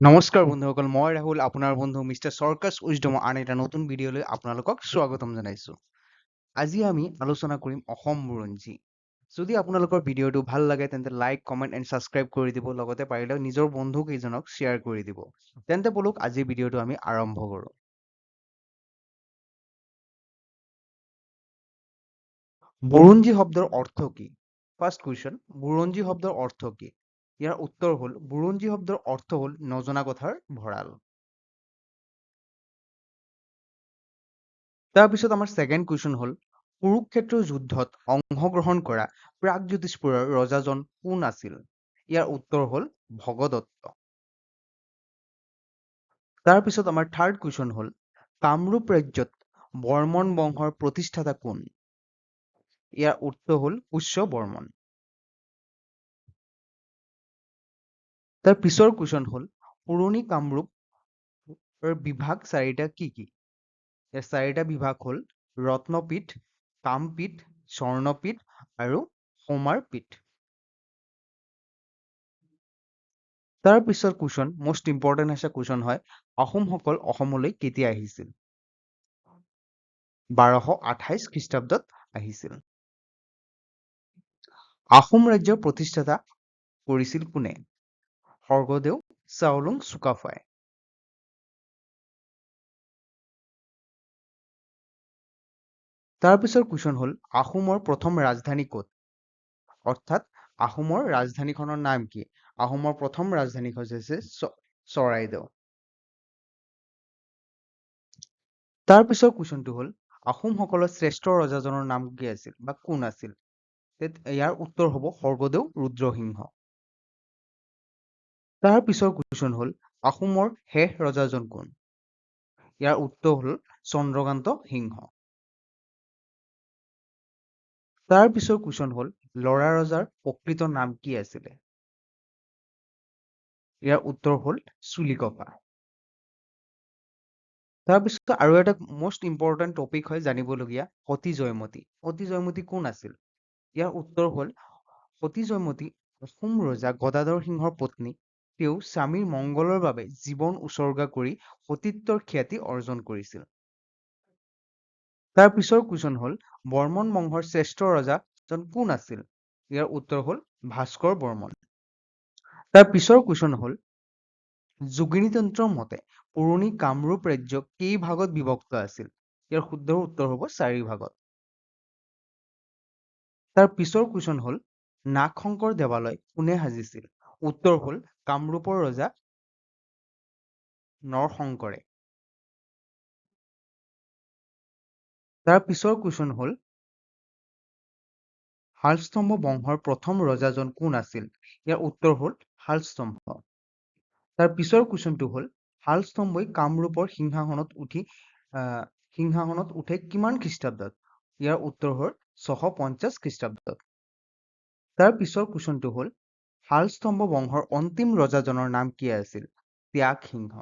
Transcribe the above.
নমস্কাৰ বন্ধুসকল, মই ৰাহুল, আপোনাৰ বন্ধু মিষ্টাৰ চৰ্কাছ উইজডমৰ আন এটা নতুন ভিডিঅ'লৈ আপোনালোকক স্বাগতম জনাইছোঁ। আজি আমি আলোচনা কৰিম অসম বুৰঞ্জী। যদি আপোনালোকৰ ভিডিঅ'টো ভাল লাগে তেন্তে লাইক, কমেণ্ট এণ্ড ছাবস্ক্ৰাইব কৰি দিব, লগতে পাৰিলে নিজৰ বন্ধু কেইজনক শ্বেয়াৰ কৰি দিব। তেন্তে বলক আজিৰ ভিডিঅ'টো আমি আৰম্ভ কৰোঁ। বুৰঞ্জী শব্দৰ অৰ্থ কি? ফাৰ্ষ্ট কুৱেশ্যন, বুৰঞ্জী শব্দৰ অৰ্থ কি? ইয়াৰ উত্তৰ হ'ল বুৰঞ্জী শব্দৰ অৰ্থ হ'ল নজনা কথাৰ ভঁৰাল। তাৰপিছত আমাৰ ছেকেণ্ড কুৱেশ্যন হ'ল কুৰুক্ষেত্ৰৰ যুদ্ধত অংশগ্ৰহণ কৰা প্ৰাগজ্যোতিষপুৰৰ ৰজাজন কোন আছিল? ইয়াৰ উত্তৰ হ'ল ভগদত্ত। তাৰপিছত আমাৰ থাৰ্ড কুৱেশ্যন হ'ল কামৰূপ ৰাজ্যত বৰ্মন বংশৰ প্ৰতিষ্ঠাতা কোন? ইয়াৰ উত্তৰ হ'ল পুষ্য বৰ্মন। তাৰ পিছৰ কুৱেশ্যন হ'ল পুৰণি কামৰূপৰ বিভাগ চাৰিটা কি কি? ইয়াৰ চাৰিটা বিভাগ হ'ল ৰত্নপীঠ, কামপীঠ, স্বৰ্ণপীঠ আৰু সৌমাৰপীঠ। তাৰ পিছত কুৱেশ্যন, মষ্ট ইম্পৰ্টেণ্ট হৈছে কুৱেশ্যন হয়, আহোমসকল অসমলৈ কেতিয়া আহিছিল? 1228 খ্ৰীষ্টাব্দত আহিছিল। আহোম ৰাজ্যৰ প্ৰতিষ্ঠাতা কৰিছিল কোনে? স্বৰ্গদেউ চাওলুং চুকাফাই। তাৰপিছৰ কুৱেশ্যন হ'ল আহোমৰ প্ৰথম ৰাজধানী ক'ত? অৰ্থাৎ আহোমৰ ৰাজধানীখনৰ নাম কি? আহোমৰ প্ৰথম ৰাজধানীখন হৈছে চৰাইদেউ। তাৰপিছৰ কুৱেশ্যনটো হ'ল আহোমসকলৰ শ্ৰেষ্ঠ ৰজাজনৰ নাম কি আছিল বা কোন আছিল? ইয়াৰ উত্তৰ হ'ব স্বৰ্গদেউ ৰুদ্ৰসিংহ। তাৰ পিছৰ কুৱেশ্যন হ'ল আহোমৰ শেষ ৰজাজন কোন? ইয়াৰ উত্তৰ হ'ল চন্দ্ৰকান্ত সিংহ। তাৰ পিছৰ কুৱেশ্যন হ'ল লৰা ৰজাৰ প্ৰকৃত নাম কি আছিলে? ইয়াৰ উত্তৰ হ'ল চুলিকপা। তাৰপিছত আৰু এটা মষ্ট ইম্পৰ্টেণ্ট টপিক হয় জানিবলগীয়া, সতী জয়মতী। সতী জয়মতী কোন আছিল? ইয়াৰ উত্তৰ হ'ল সতী জয়মতী অসোম ৰজা গদাধৰ সিংহৰ পত্নী। তেওঁ স্বামীৰ মংগলৰ বাবে জীৱন উচৰ্গা কৰি সতীত্বৰ খ্যাতি অৰ্জন কৰিছিল। তাৰ পিছৰ কুৱেশ্যন হ'ল বৰ্মন বংশৰ শ্ৰেষ্ঠ ৰজাজন কোন আছিল? ইয়াৰ উত্তৰ হ'ল ভাস্কৰ বৰ্মন। তাৰ পিছৰ কুৱেশ্যন হ'ল যোগিনীতন্ত্ৰৰ মতে পুৰণি কামৰূপ ৰাজ্য কেই ভাগত বিভক্ত আছিল? ইয়াৰ শুদ্ধ উত্তৰ হ'ব 4 ভাগত। তাৰ পিছৰ কুৱেশ্যন হ'ল নাগশংকৰ দেৱালয় কোনে সাজিছিল? উত্তৰ হ'ল কামৰূপৰ ৰজা নৰশংকৰে। তাৰ পিছৰ কুৱেশ্যন হ'ল শালস্তম্ভ বংশৰ প্ৰথম ৰজাজন কোন আছিল? ইয়াৰ উত্তৰ হ'ল শালস্তম্ভ। তাৰ পিছৰ কুৱেশ্যনটো হ'ল শালস্তম্ভই কামৰূপৰ সিংহাসনত উঠে কিমান খ্ৰীষ্টাব্দত? ইয়াৰ উত্তৰ হ'ল 650 খ্ৰীষ্টাব্দত। তাৰ পিছৰ কুৱেশ্যনটো হ'ল শালস্তম্ভ বংশৰ অন্তিম ৰজাজনৰ নাম কি আছিল? ত্যাগ সিংহ।